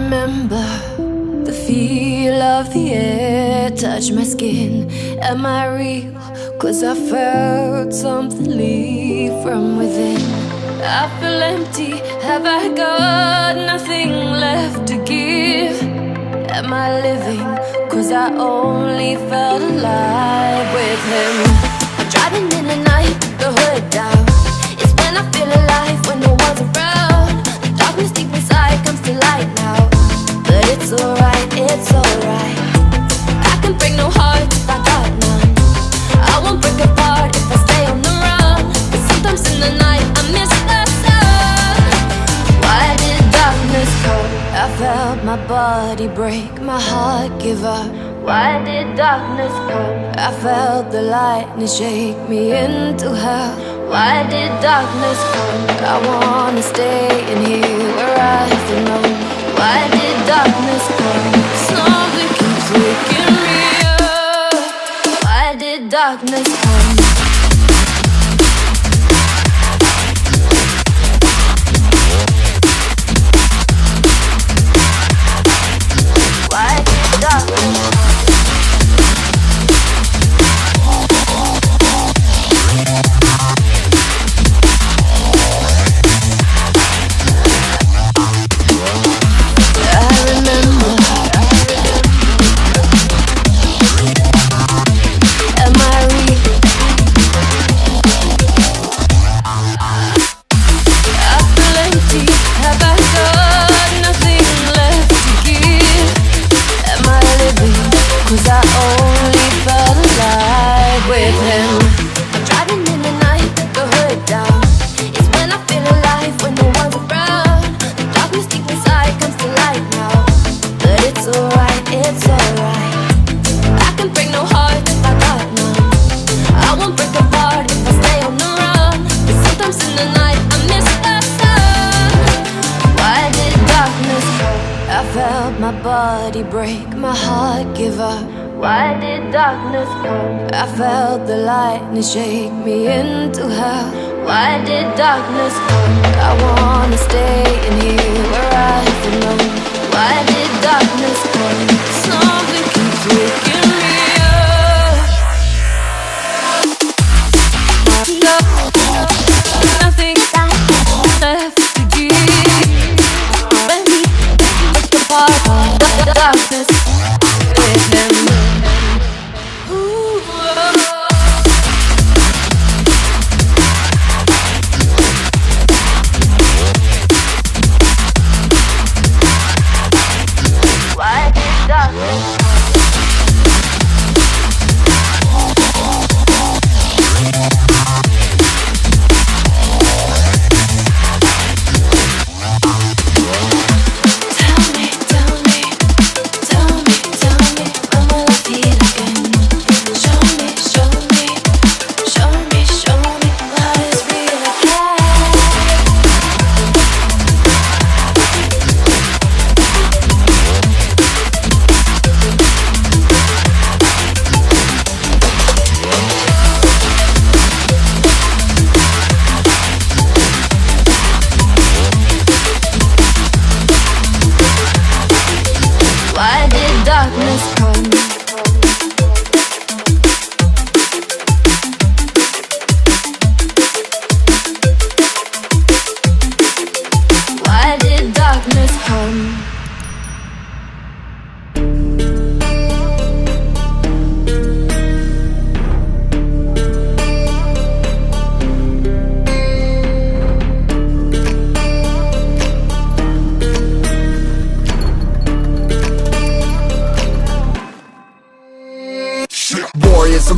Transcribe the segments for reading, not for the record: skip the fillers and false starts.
remember the feel of the air touch my skin. Am I real? 'Cause I felt something leave from within. I feel empty, have I got nothing left to give? Am I living? 'Cause I only felt alive with him. I'm driving in the night, the hood down. It's when I feel alive, when no one's around. The darkness deep inside comes to light now. But it's alright, it's alright. I can break no heart if I got none. I won't break apart if I stay on the run. But sometimes in the night I miss the sun. Why did darkness come? I felt my body break, my heart give up. Why did darkness come? I felt the lightning shake me into hell. Why did darkness come? I wanna stay in here where I belong. Why did darkness come? Something keeps waking me up. Why did darkness come? Why did darkness come? Break, my heart give up. Why did darkness come? I felt the lightning shake me into hell. Why did darkness come? I wanna stay in here where I belong. Why did darkness come? Something keeps waking me up. Nothing left to give. When we break apart, darkness with him. Why did darkness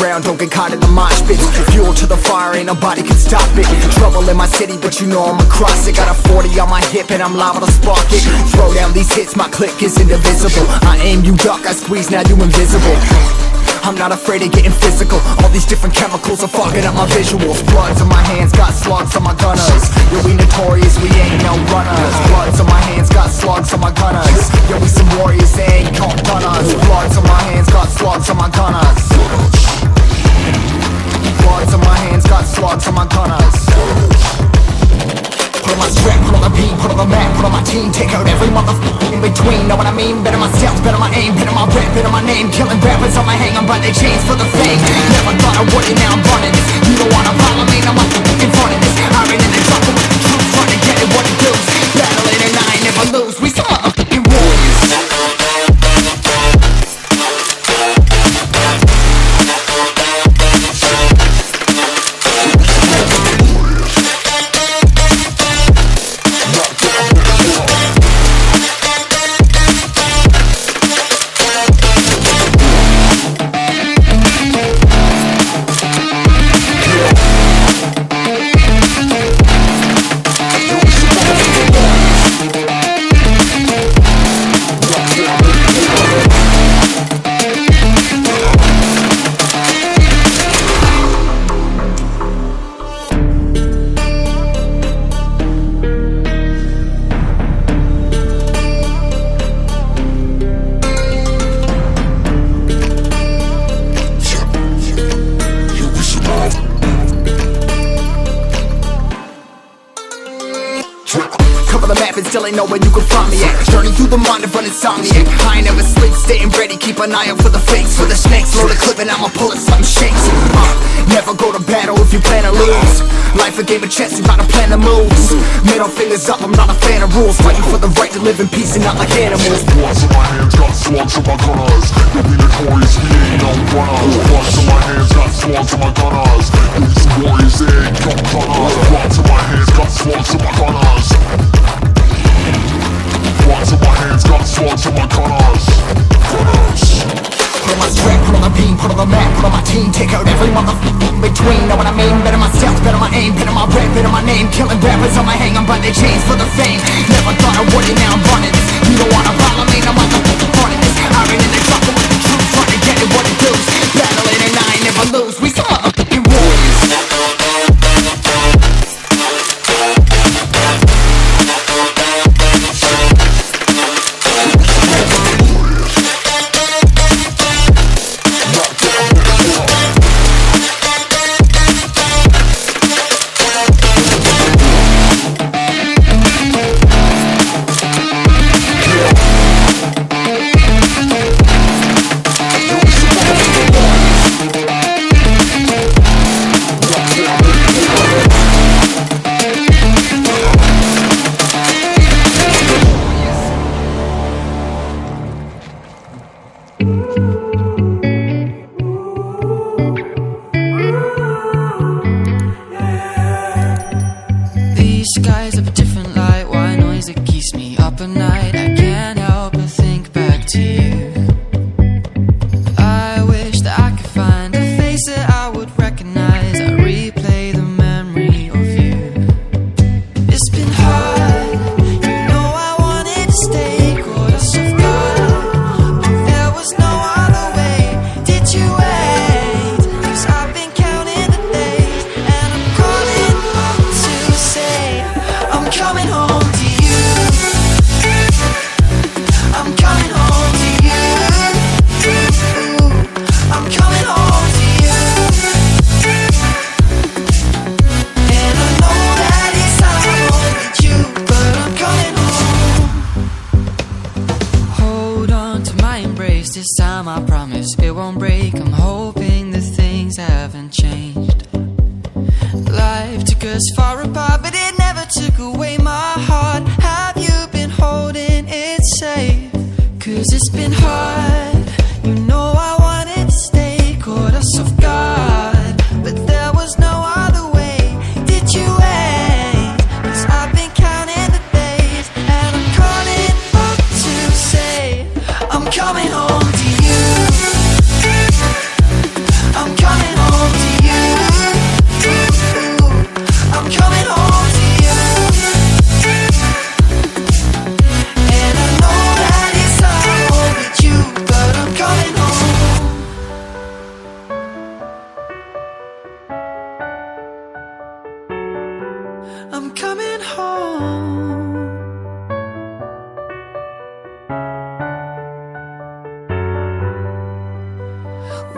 around, don't get caught in the mosh pit. Fuel to the fire, ain't nobody can stop it. Trouble in my city, but you know I'm across it. Got a 40 on my hip and I'm liable to spark it. Throw down these hits, my click is indivisible. I aim, you duck, I squeeze, now you invisible. I'm not afraid of getting physical. All these different chemicals are fogging up my visuals. Bloods on my hands, got slugs on my gunners. Yo, we notorious, we ain't no runners. Bloods on my hands, got slugs on my gunners. Yo, we some warriors, they ain't called gunners. Bloods on my hands, got slugs on my gunners. Bloods on my hands, got slugs on my gunners. Put on my strap, put on the beat, put on the map. map, put on my team, take out every motherfucker in between. Know what I mean? Better myself, better my aim, better my rap, better my name. Killing rappers on my hang, I'm by their chains for the fame. Never thought I would it, now I'm running this. You don't wanna follow me, now I'm in front of this. Iron in the jungle with the truth, trying to get it what it does. Battling and I ain't never lose, we some motherfucking warriors. Still ain't know where you can find me at. Journey through the mind of an insomniac. I ain't never sleep, staying ready, keep an eye out for the fakes, for the snakes. Load the clip and I'ma pull it, something shakes. Never go to battle if you plan to lose. Life a game of chess, you gotta plan the moves. Middle fingers up, I'm not a fan of rules. Fighting for the right to live in peace and not like animals. Bloods in my hands, got swords in my gunners. You'll be notorious, we ain't no runners. Bloods in my hands, got swords in my gunners. These warriors, they ain't no gunners. Bloods in my hands, got swords in my gunners. Bloods in my hands, got swords in my gunners. Put on my strap, put on the beam, put on the map, put on my team. Take out every motherfucker in between. Know what I mean? Better myself, better my aim, better my rap, better my name. Killing rappers on my hang, I'm by their chains for the fame. Never thought I would it, now I'm running this. You don't wanna follow me, now I'm the front of this. Iron in the jungle with the truth, trying to get it what it does. Battling and I ain't never lose, we some motherfucking warriors.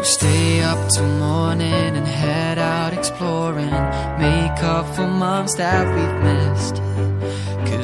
Stay up till morning and head out exploring. Make up for months that we've missed. 'Cause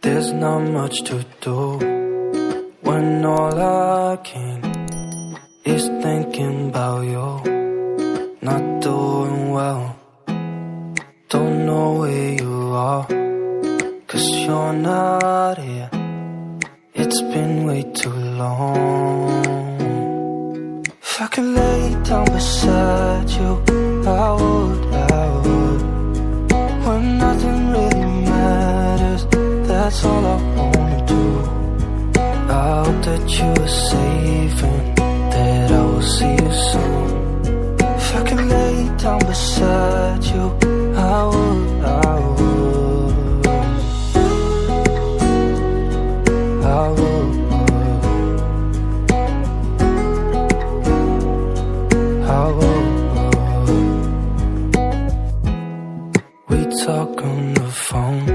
There's not much to do when all I can is thinking about you. Not doing well, don't know where you are, 'cause you're not here. It's been way too long. If I could lay down beside you, I would, when nothing really matters. That's all I wanna do. I hope that you are safe and that I will see you soon. If I could lay down beside you, I would, I would, I would, I would. We talk on the phone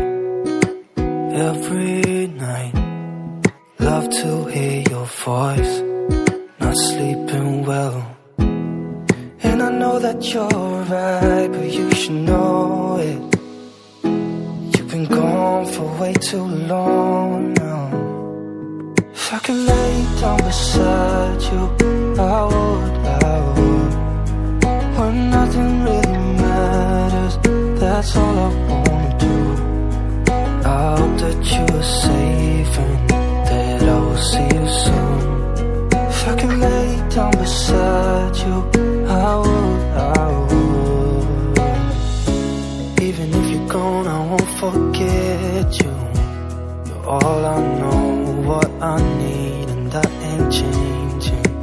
every night. Love to hear your voice. Not sleeping well, and I that you're right, but you should know it. You've been gone for way too long now. If I could lay down beside you, I would. When nothing really matters, that's all I wanna do. I hope that you are safe and that I will see you soon. If I could lay down beside you, I would. Even if you're gone, I won't forget you. You're all I know, what I need, and that ain't changing.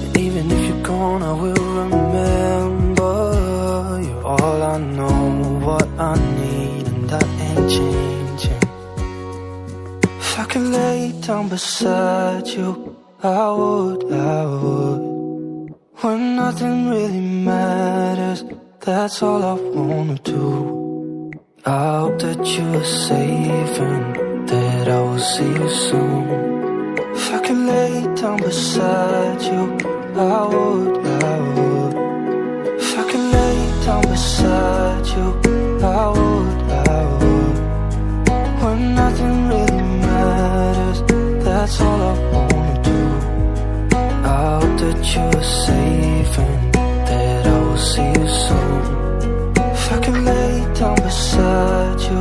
And even if you're gone, I will remember. You're all I know, what I need, and that ain't changing. If I could lay down beside you, I would. When nothing really matters, that's all I wanna do. I hope that you are safe and that I will see you soon. If I could lay down beside you, I would. If I could lay down beside you, I would. When nothing really matters, that's all I wanna do. I hope that you are safe and that I will see you soon. If I could lay down beside you,